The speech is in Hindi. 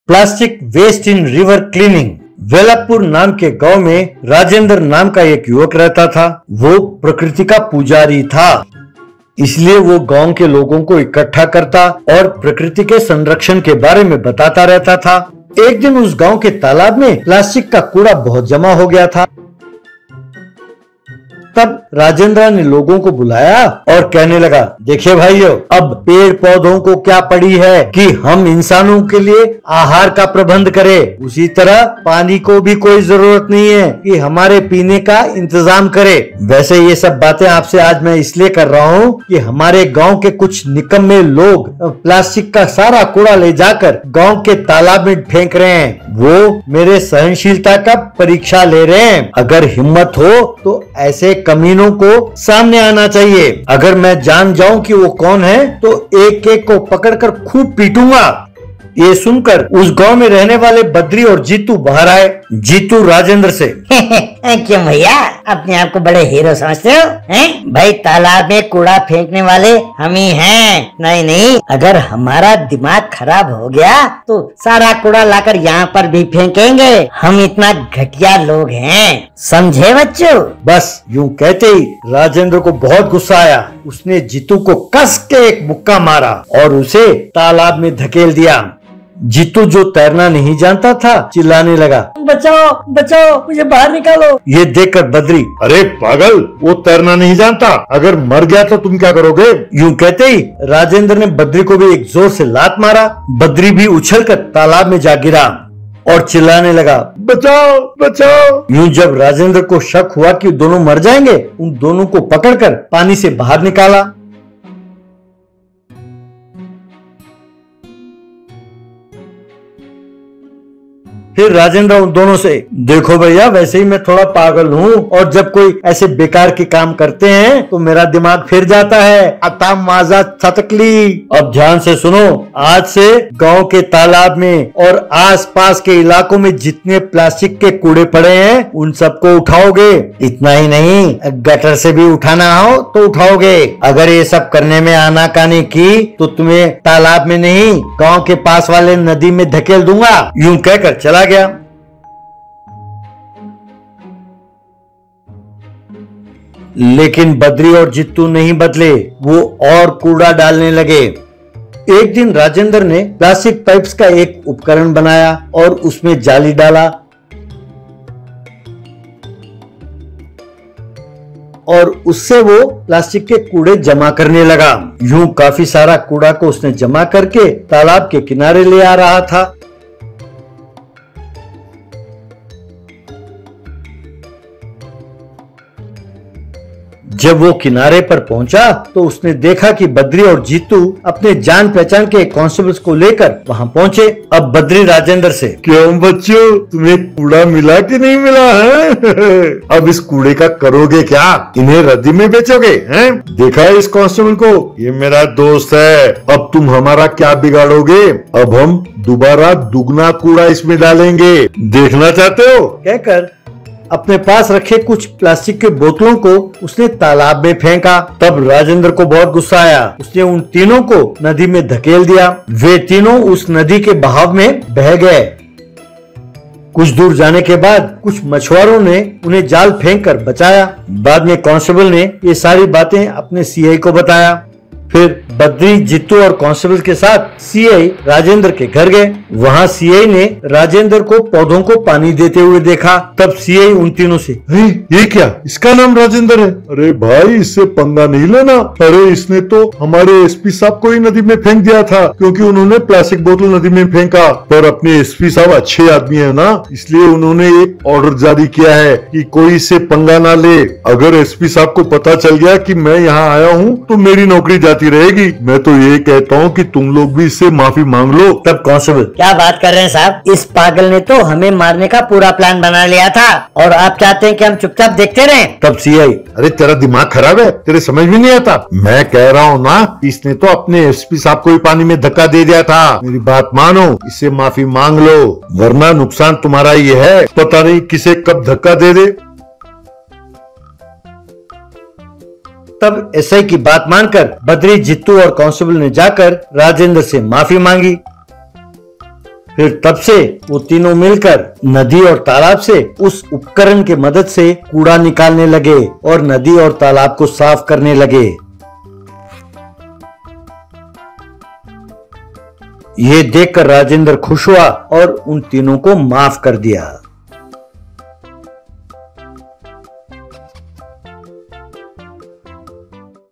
Plastic waste in river cleaning. Velapur नाम के गांव में राजेंद्र नाम का एक युवक रहता था। वो प्रकृति का पुजारी था, इसलिए वो गांव के लोगों को इकट्ठा करता और प्रकृति के संरक्षण के बारे में बताता रहता था। एक दिन उस गांव के तालाब में प्लास्टिक का कूड़ा बहुत जमा हो गया था। तब राजेंद्र ने लोगों को बुलाया और कहने लगा, देखिए भाइयों, अब पेड़ पौधों को क्या पड़ी है कि हम इंसानों के लिए आहार का प्रबंध करें, उसी तरह पानी को भी कोई जरूरत नहीं है कि हमारे पीने का इंतजाम करें। वैसे ये सब बातें आपसे आज मैं इसलिए कर रहा हूँ कि हमारे गांव के कुछ निकम्मे लोग प्लास्टिक का सारा कूड़ा ले जाकर गांव के तालाब में फेंक रहे हैं। वो मेरे सहनशीलता का परीक्षा ले रहे हैं। अगर हिम्मत हो तो ऐसे कमीनों को सामने आना चाहिए। अगर मैं जान जाऊं कि वो कौन है तो एक एक को पकड़कर खूब पीटूंगा। ये सुनकर उस गांव में रहने वाले बद्री और जीतू बाहर आए। जीतू राजेंद्र से क्यों भैया, अपने आप को बड़े हीरो समझते हो हैं? भाई तालाब में कूड़ा फेंकने वाले हम ही हैं। नहीं नहीं, अगर हमारा दिमाग खराब हो गया तो सारा कूड़ा लाकर यहाँ पर भी फेंकेंगे। हम इतना घटिया लोग हैं, समझे बच्चों? बस यूं कहते ही राजेंद्र को बहुत गुस्सा आया। उसने जीतू को कस के एक मुक्का मारा और उसे तालाब में धकेल दिया। जीतू, जो तैरना नहीं जानता था, चिल्लाने लगा, बचाओ बचाओ, मुझे बाहर निकालो। ये देखकर बद्री, अरे पागल, वो तैरना नहीं जानता, अगर मर गया तो तुम क्या करोगे? यूं कहते ही राजेंद्र ने बद्री को भी एक जोर से लात मारा। बद्री भी उछलकर तालाब में जा गिरा और चिल्लाने लगा, बचाओ बचाओ। यूं जब राजेंद्र को शक हुआ कि दोनों मर जाएंगे, उन दोनों को पकड़कर पानी से बाहर निकाला। फिर राजेंद्र उन दोनों से, देखो भैया, वैसे ही मैं थोड़ा पागल हूँ और जब कोई ऐसे बेकार के काम करते हैं तो मेरा दिमाग फिर जाता है। अता माजा छतकली। अब ध्यान से सुनो, आज से गांव के तालाब में और आसपास के इलाकों में जितने प्लास्टिक के कूड़े पड़े हैं उन सबको उठाओगे। इतना ही नहीं, गटर से भी उठाना हो तो उठाओगे। अगर ये सब करने में आनाकानी की तो तुम्हें तालाब में नहीं, गाँव के पास वाले नदी में धकेल दूंगा। यूं कहकर चला गया। लेकिन बद्री और जित्तू नहीं बदले, वो और कूड़ा डालने लगे। एक दिन राजेंद्र ने प्लास्टिक पाइप्स का एक उपकरण बनाया और उसमें जाली डाला और उससे वो प्लास्टिक के कूड़े जमा करने लगा। यूं काफी सारा कूड़ा को उसने जमा करके तालाब के किनारे ले आ रहा था। जब वो किनारे पर पहुंचा तो उसने देखा कि बद्री और जीतू अपने जान पहचान के कांस्टेबल्स को लेकर वहां पहुंचे। अब बद्री राजेंद्र से, क्यों बच्चों, तुम्हें कूड़ा मिला कि नहीं मिला है? अब इस कूड़े का करोगे क्या? इन्हें रद्दी में बेचोगे हैं? देखा है इस कांस्टेबल को, ये मेरा दोस्त है। अब तुम हमारा क्या बिगाड़ोगे? अब हम दोबारा दुगना कूड़ा इसमें डालेंगे, देखना चाहते हो? कहकर अपने पास रखे कुछ प्लास्टिक के बोतलों को उसने तालाब में फेंका। तब राजेंद्र को बहुत गुस्सा आया। उसने उन तीनों को नदी में धकेल दिया। वे तीनों उस नदी के बहाव में बह गए। कुछ दूर जाने के बाद कुछ मछुआरों ने उन्हें जाल फेंककर बचाया। बाद में कांस्टेबल ने ये सारी बातें अपने सीआई को बताया। फिर बद्री, जित्तू और कांस्टेबल के साथ सीआई राजेंद्र के घर गए। वहाँ सीआई ने राजेंद्र को पौधों को पानी देते हुए देखा। तब सीआई उन तीनों से, ये क्या, इसका नाम राजेंद्र है? अरे भाई, इससे पंगा नहीं लेना। अरे इसने तो हमारे एसपी साहब को ही नदी में फेंक दिया था, क्योंकि उन्होंने प्लास्टिक बोतल नदी में फेंका। पर अपने एसपी साहब अच्छे आदमी है ना, इसलिए उन्होंने एक ऑर्डर जारी किया है कि कोई इससे पंगा ना ले। अगर एसपी साहब को पता चल गया कि मैं यहाँ आया हूँ तो मेरी नौकरी जाती रहेगी। मैं तो ये कहता हूँ कि तुम लोग भी इससे माफी मांग लो। तब कांस्टेबल, क्या बात कर रहे हैं साहब, इस पागल ने तो हमें मारने का पूरा प्लान बना लिया था और आप चाहते हैं कि हम चुपचाप देखते रहें? तब सीआई, अरे तेरा दिमाग खराब है, तेरे समझ में नहीं आता? मैं कह रहा हूँ ना, इसने तो अपने एसपी साहब को ही पानी में धक्का दे दिया था। मेरी बात मानो, इससे माफी मांग लो, वरना नुकसान तुम्हारा ही है। पता नहीं किसे कब धक्का दे दे। तब एसआई की बात मानकर बद्री, जित्तू और कांस्टेबल ने जाकर राजेंद्र से माफी मांगी। फिर तब से वो तीनों मिलकर नदी और तालाब से उस उपकरण के मदद से कूड़ा निकालने लगे और नदी और तालाब को साफ करने लगे। ये देखकर राजेंद्र खुश हुआ और उन तीनों को माफ कर दिया।